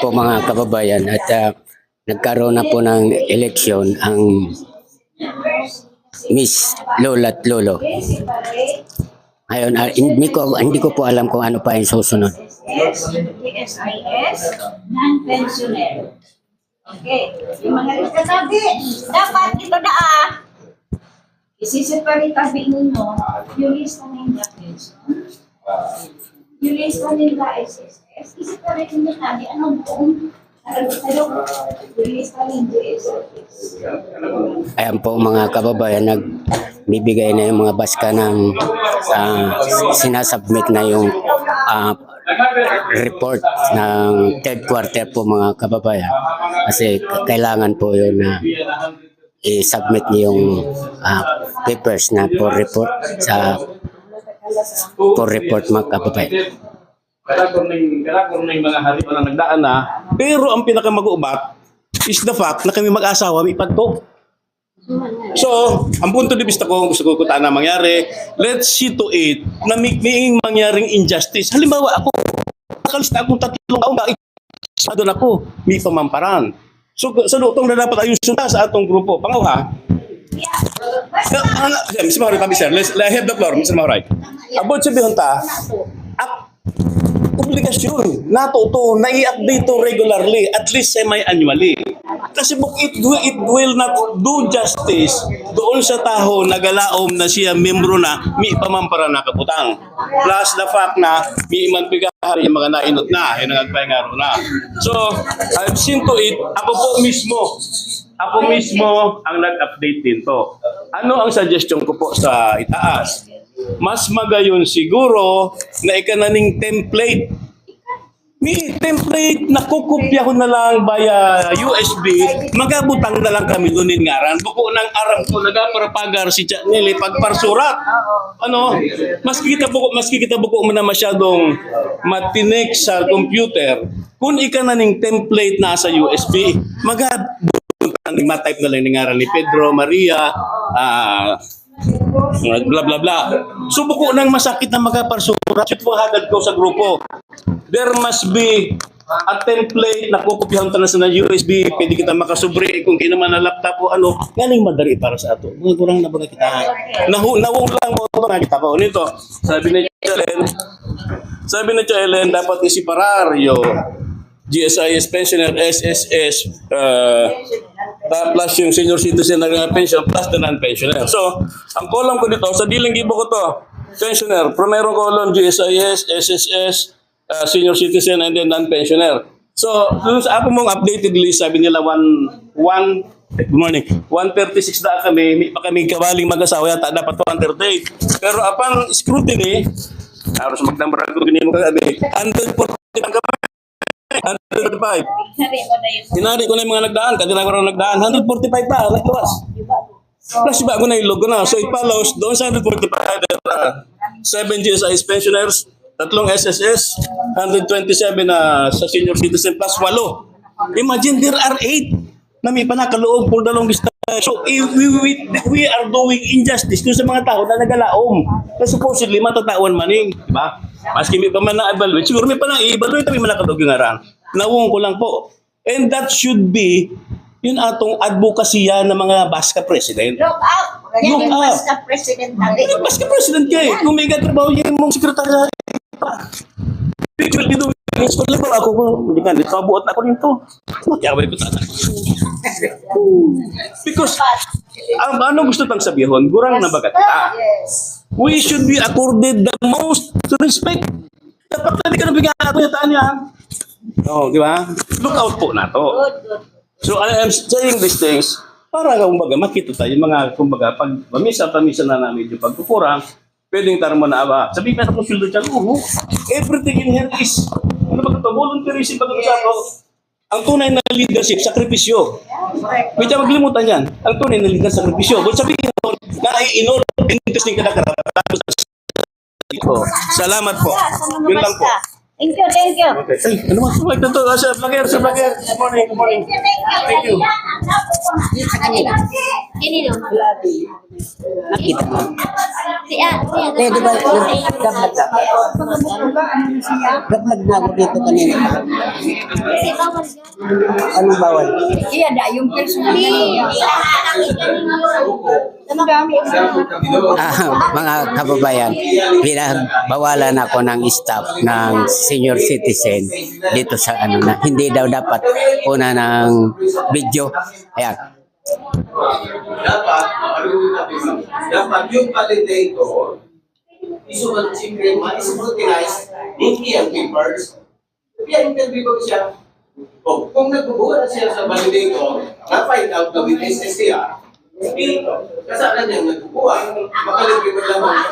Po mga kababayan, at nagkaroon na po ng eleksyon ang Miss Lola at Lolo. Ngayon, hindi ko po alam kung ano pa yung susunod. PSIS, non-pensioner. Okay. Yung mga katabi, dapat ito na isiseparate tabi ninyo yung lista ng pension, yung lista ng SSS, isiseparate ninyo tabi anong buong yung lista ng SSS. Ayan po mga kababayan, nagbibigay na yung mga baska ng sinasubmit na yung report ng third quarter po mga kababayan. Kasi kailangan po yun na i-submit niyo yung papers na for report mga kababayan. Kailangan ng mga hari pa na nagdaan na, pero ang pinakamag-ubat is the fact na kami mag-asawa may pagtok. So, ang punto de vista ko, gusto ko kutaan na mangyari, let's see to it na may mangyaring injustice. Halimbawa ako, nakalista akong 3 taon, doon ako, may pamamparan. So, sa lutong na dapat ayusin sa atong grupo. Pangawa, Mr. Maharay, tabi sir, I have the floor, Mr. Maharay. About sabihin ta, obligasyon nato to na-i-update to regularly, at least semi-annually. Kasi it will not do justice doon sa taho na galaom na siya membro na may pamampara na kaputang. Plus the fact na may iman pigahari yung mga nainot na, yung nagpahingaro na. So, I've seen to it, ako mismo ang nag-update din to. Ano ang suggestion ko po sa itaas? Mas magayon siguro na ikananing template. May template na kukupya ko na lang via USB, magabutang na lang kami doon ngaran. Buko ng Arab ko, nagaparpagar si Chaneli pagparsurat. Ano? Maski kita buko mo na masyadong matinik sa computer, kung ikananing template na sa USB, magabutang, ma-type na lang ng ngaran ni Pedro, Maria, bla bla bla. So buko nang masakit na magaparsurat, hagad ko sa grupo. There must be a template na kukupyahan tayo sa USB, pwede kita makasubri kung kinaman na laptop o ano, galing madari para sa ato. Mga kurang na baga kita. Nawong lang mo ito na kita pa. Nito, sabi ni Ellen, dapat isiparar yung GSIS pensioner, SSS, plus yung senior citizen na pension, plus the non-pensioner. So, ang column ko dito, sa diling gibo ko to, pensioner, primero column, GSIS, SSS, senior citizen, and then non-pensioner. So, dun sa ako mong updated list, sabi nila good morning, 136 na kami, may pa kami kawaling mag-asawa, yata dapat 138. Pero upon scrutiny, harus magdambara ko ganyan mo kagabi, 140 kami. 145. Hinari ko na yung mga nagdaan, kadira ko na nagdaan, 145 pa, naglawas. Plus bago na ilog ko na. So it follows, doon sa 145, 7 GSIS pensioners, 3 SSS, 127 sa senior citizen plus 8. Imagine there are 8 na may panakaloob for the longest time. So we are doing injustice dun sa mga tao na nagalaom. Na supposedly matatawan maning, di ba? Maski may pa man na-evaluate, siguro may pa na-evaluate, may manakadog yung ngaran. Nawong ko lang po. And that should be yun atong advokasya ng mga Baska President. Look out! Ganyan yung Baska President natin. Yung Baska President kayo. Kung may gatrabaho yung mong sekretarya it will be doing this. Kung lang ako ko, hindi ka, dito buot na ako nito. Magyawin ko sana. Because, ano gusto tang sabihin? Gurang na baga kita. We should be accorded the most respect. Dapat na di ka nabigyan ako yung taan niya. Oo, di ba? Look out po na to. So I am saying these things para kumbaga makita tayo mga kumbaga pag pamisa na namin yung pagkukurang, pwedeng tarmo na sabihin na sa consulta dyan, everything in here is ano ba ito? Volunteerism pag-usapo. Ang tunay na leadership, sakripisyo. Medyo maglimutan yan. Ang tunay na leadership, sakripisyo. Kung sabihin mo, na ay interesting ka na karapatan. Salamat po. Yun lang po. Thank you, thank you. Ay, ano mo? Like na to. Sa vlogger, sa vlogger. Good morning, good morning. Thank you. Sa kanila. Kanino? Nakita mo. Siya. Eh, di ba, nag-vlog ka? Nag-vlog na ako dito kanina. Anong bawal? Iya, da, yung personal na niya. Mga kababayan, pinagbawalan ako ng staff ng senior citizen dito sa ano na hindi daw dapat una ng video. Ayan. Dapat yung validator isulat siyempre ma-scrutinize hindi ang papers. Kaya interview ko siya. O, kung nagbubuhat siya sa validator, na-find out na with SSCR, hindi kasalanan niyang nagbubuhat, makalipin mo lang ang